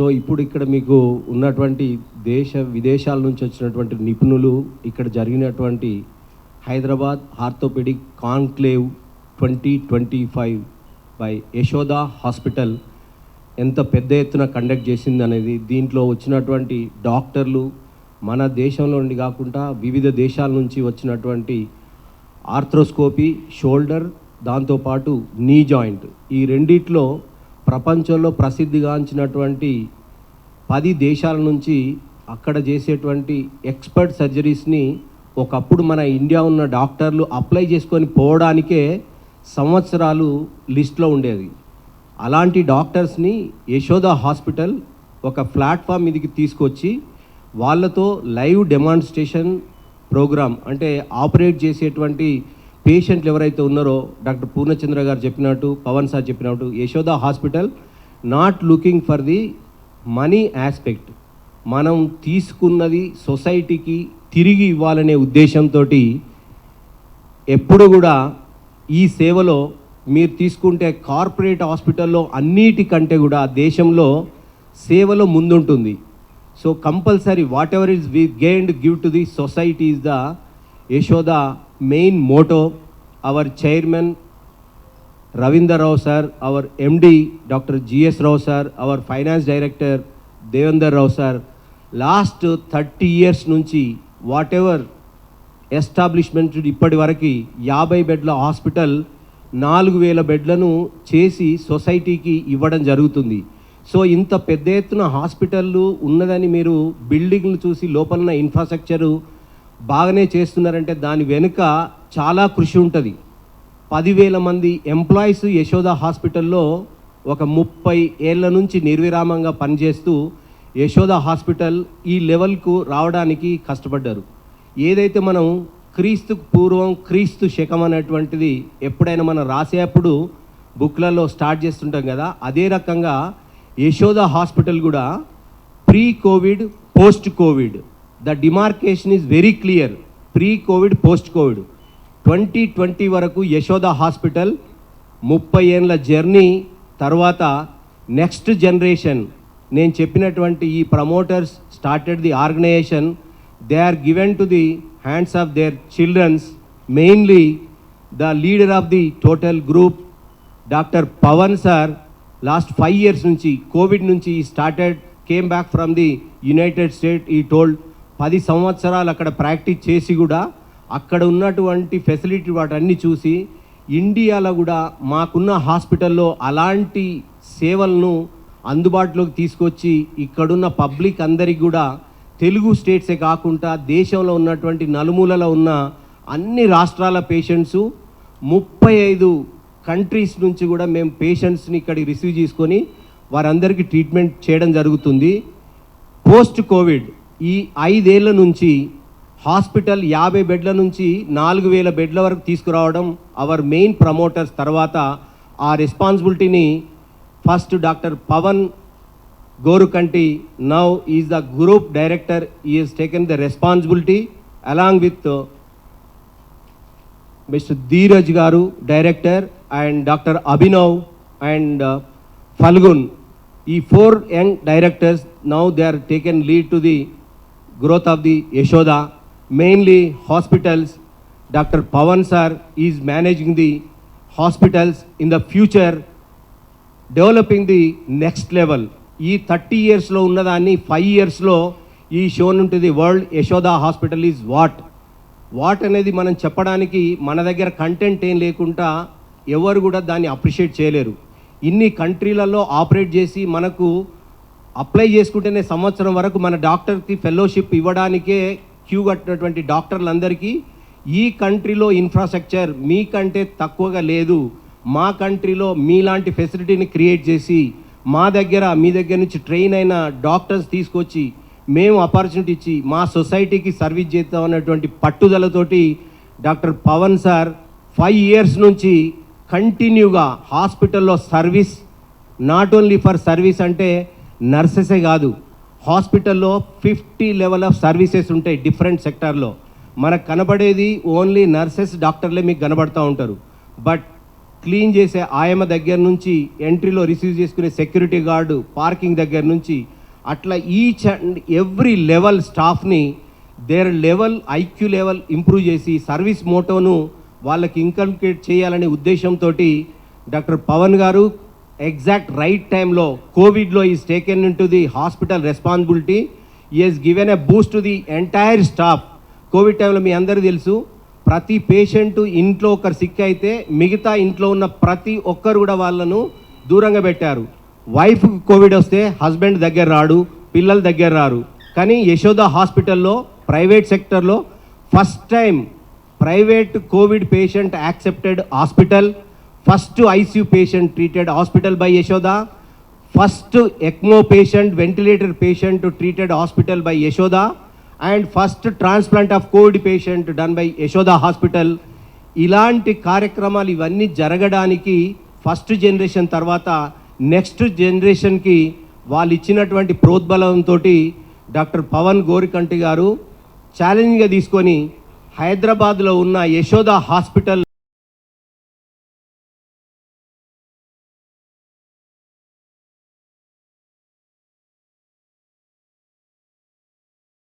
So ఇప్పుడు ఇక్కడ మీకు ఉన్నటువంటి విదేశాల నుంచి వచ్చినటువంటి నిపుణులు ఇక్కడ జరిగినటువంటి Hyderabad orthopaedic conclave 2025 by Yashoda hospital ఎంత పెద్ద ఎత్తున కండక్ట్ చేసింది అనేది, దీంట్లో వచ్చినటువంటి డాక్టర్లు మన దేశంలో నుండి కాకుండా వివిధ దేశాల నుంచి వచ్చినటువంటి ఆర్థ్రోస్కోపీ, షోల్డర్, దాంతోపాటు నీ జాయింట్, ఈ రెండిట్లో ప్రపంచంలో ప్రసిద్ధిగాంచినటువంటి 10 దేశాల నుంచి అక్కడ చేసేటువంటి ఎక్స్పర్ట్ సర్జరీస్ని ఒకప్పుడు మన ఇండియా ఉన్న డాక్టర్లు అప్లై చేసుకొని పోవడానికే సంవత్సరాలు లిస్ట్లో ఉండేది. అలాంటి డాక్టర్స్ని యశోద హాస్పిటల్ ఒక ప్లాట్ఫామ్ మీదకి తీసుకొచ్చి వాళ్ళతో లైవ్ డెమాన్స్ట్రేషన్ ప్రోగ్రామ్, అంటే ఆపరేట్ చేసేటువంటి పేషెంట్లు ఎవరైతే ఉన్నారో డాక్టర్ పూర్ణచంద్ర గారు చెప్పినట్టు, పవన్ సార్ చెప్పినట్టు, Yashoda hospital not looking for the money aspect, మనం తీసుకున్నది సొసైటీకి తిరిగి ఇవ్వాలనే ఉద్దేశంతో ఎప్పుడు కూడా ఈ సేవలో మీరు తీసుకుంటే కార్పొరేట్ హాస్పిటల్లో అన్నిటికంటే కూడా దేశంలో సేవలో ముందుంటుంది. So compulsory what ever is we gained give to the society is the Yashoda main motto. Our chairman Ravinder Rao sir, our MD doctor GS Rao sir, our finance director Devender Rao sir, last 30 years నుంచి వాట్ ఎవర్ ఎస్టాబ్లిష్మెంట్ ఇప్పటి వరకు 50 బెడ్ల hospital 4000 బెడ్లను చేసి సొసైటీకి ఇవ్వడం జరుగుతుంది. So ఇంత పెద్ద ఎత్తున హాస్పిటళ్ళు ఉన్నదని మీరు బిల్డింగ్లు చూసి లోపల ఇన్ఫ్రాస్ట్రక్చరు బాగానే చేస్తున్నారంటే దాని వెనుక చాలా కృషి ఉంటుంది. 10,000 మంది ఎంప్లాయీస్ యశోద హాస్పిటల్లో ఒక 30 ఏళ్ళ నుంచి నిర్విరామంగా పనిచేస్తూ యశోద హాస్పిటల్ ఈ లెవెల్కు రావడానికి కష్టపడ్డారు. ఏదైతే మనం క్రీస్తుకు పూర్వం క్రీస్తు శకం అనేటువంటిది ఎప్పుడైనా మనం రాసేటప్పుడు బుక్లలో స్టార్ట్ చేస్తుంటాం కదా, అదే రకంగా యశోద హాస్పిటల్ కూడా pre Covid, post Covid, the demarcation is very clear. Pre Covid, post Covid 2020 వరకు యశోద హాస్పిటల్ 30 ఏళ్ళ జర్నీ తర్వాత నెక్స్ట్ జనరేషన్, నేను చెప్పినటువంటి ఈ promoters started the organisation, they are given to the hands of their childrens, mainly the leader of the total group doctor Pavan sir. Last 5 years నుంచి covid నుంచి started, came back from the United State. ఈ told 10 సంవత్సరాలు అక్కడ practice చేసి కూడా అక్కడ ఉన్నటువంటి facility వాటన్నీ చూసి ఇండియాలో కూడా మాకున్న హాస్పిటల్లో అలాంటి సేవలను అందుబాటులోకి తీసుకొచ్చి ఇక్కడున్న పబ్లిక్ అందరికి కూడా తెలుగు స్టేట్సే కాకుండా దేశంలో ఉన్నటువంటి నలుమూలలో ఉన్న అన్ని రాష్ట్రాల పేషెంట్సు 35 కంట్రీస్ నుంచి కూడా మేము పేషెంట్స్ని ఇక్కడికి రిసీవ్ చేసుకొని వారందరికీ ట్రీట్మెంట్ చేయడం జరుగుతుంది. పోస్ట్ కోవిడ్ ఈ 5 ఏళ్ళ నుంచి హాస్పిటల్ 50 బెడ్ల నుంచి 4000 బెడ్ల వరకు తీసుకురావడం అవర్ మెయిన్ ప్రమోటర్స్. తర్వాత ఆ రెస్పాన్సిబిలిటీని first doctor Pavan Gorukanti, now is the group director, he has taken the responsibility along with Mr. Dheeraj garu, director, and Dr. Abhinav and Falgun. ఈ 4 young directors now they are taken lead to the growth of the Yashoda, mainly hospitals. Dr. Pavan sir is managing the hospitals in the future, developing the next level. ఈ 30 yearsలో ఉన్నదాన్ని 5 yearsలో ఈ show ఉంటుంది. World Yashoda hospital is what అనేది మనం చెప్పడానికి మన దగ్గర content ఏం లేకుండా ఎవరు కూడా దాన్ని అప్రిషియేట్ చేయలేరు. ఇన్ని కంట్రీలలో ఆపరేట్ చేసి మనకు అప్లై చేసుకుంటేనే సంవత్సరం వరకు మన డాక్టర్కి ఫెలోషిప్ ఇవ్వడానికే క్యూ కట్టినటువంటి డాక్టర్లందరికీ ఈ కంట్రీలో ఇన్ఫ్రాస్ట్రక్చర్ మీకంటే తక్కువగా లేదు, మా కంట్రీలో మీలాంటి ఫెసిలిటీని క్రియేట్ చేసి మా దగ్గర మీ దగ్గర నుంచి ట్రైన్ అయిన డాక్టర్స్ తీసుకొచ్చి మేము ఆపర్చునిటీ ఇచ్చి మా సొసైటీకి సర్వీస్ చేద్దాం అన్నటువంటి పట్టుదలతోటి డాక్టర్ పవన్ సార్ 5 years నుంచి కంటిన్యూగా హాస్పిటల్లో service, not only for service అంటే నర్సెసే కాదు, హాస్పిటల్లో 50 లెవెల్ ఆఫ్ సర్వీసెస్ ఉంటాయి డిఫరెంట్ సెక్టార్లో. మనకు కనబడేది ఓన్లీ నర్సెస్, డాక్టర్లే మీకు కనబడుతూ ఉంటారు. బట్ క్లీన్ చేసే ఆయమ్మ దగ్గర నుంచి, ఎంట్రీలో రిసీవ్ చేసుకునే సెక్యూరిటీ గార్డు, పార్కింగ్ దగ్గర నుంచి, అట్లా ఈచ్ అండ్ ఎవ్రీ లెవెల్ స్టాఫ్ని their level IQ level improve చేసి సర్వీస్ మోటోను వాళ్ళకి ఇన్కల్కేట్ చేయాలనే ఉద్దేశంతో డాక్టర్ పవన్ గారు ఎగ్జాక్ట్ రైట్ టైంలో కోవిడ్లో is taken in to the hospital responsibility. He has given a boost to the entire staff. Covid టైంలో మీ అందరికీ తెలుసు, ప్రతి పేషెంట్ ఇంట్లో ఒకరు సిక్ అయితే మిగతా ఇంట్లో ఉన్న ప్రతి ఒక్కరు కూడా వాళ్ళను దూరంగా పెట్టారు. వైఫ్ కోవిడ్ వస్తే హస్బెండ్ దగ్గర రాడు, పిల్లల దగ్గర రారు. కానీ యశోద హాస్పిటల్లో ప్రైవేట్ సెక్టర్లో first time private Covid patient accepted hospital, first ICU patient treated hospital by Yashoda, first ECMO patient ventilator patient treated hospital by Yashoda, and first transplant of Covid patient done by Yashoda hospital. ఇలాంటి కార్యక్రమాలు ఇవన్నీ జరగడానికి first generation తర్వాత next జనరేషన్కి వాళ్ళు ఇచ్చినటువంటి ప్రోద్బలంతో doctor Pawan గోరికంటి గారు ఛాలెంజ్గా తీసుకొని హైదరాబాద్లో ఉన్న యశోద హాస్పిటల్